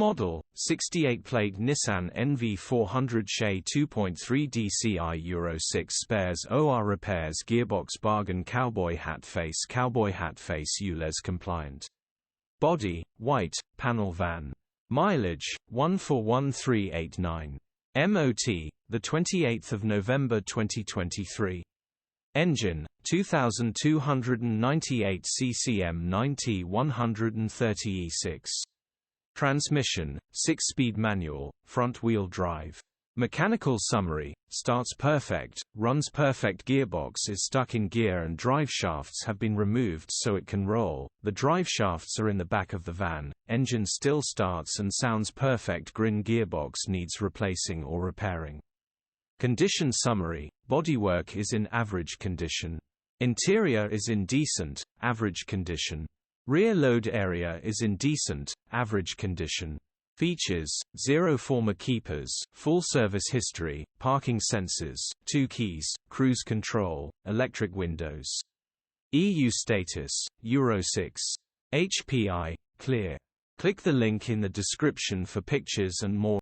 Model, 68-plate Nissan Nv400 Se 2.3 DCI Euro 6 spares OR repairs Gearbox bargain Cowboy hat face ULEZ compliant. Body, white, panel van. Mileage, 141389. MOT, 28 November 2023. Engine, 2298 CCM 90-130 E6. Transmission, 6-speed manual, front-wheel drive. Mechanical summary: starts perfect, runs perfect. Gearbox is stuck in gear and drive shafts have been removed so it can roll. The drive shafts are in the back of the van. Engine still starts and sounds perfect. Grin gearbox needs replacing or repairing. Condition summary: bodywork is in average condition. Interior is in decent, average condition. Rear load area is in decent, average condition. Features: 0 former keepers, full service history, parking sensors, 2 keys, cruise control, electric windows. EU status: Euro 6. HPI, clear. Click the link in the description for pictures and more.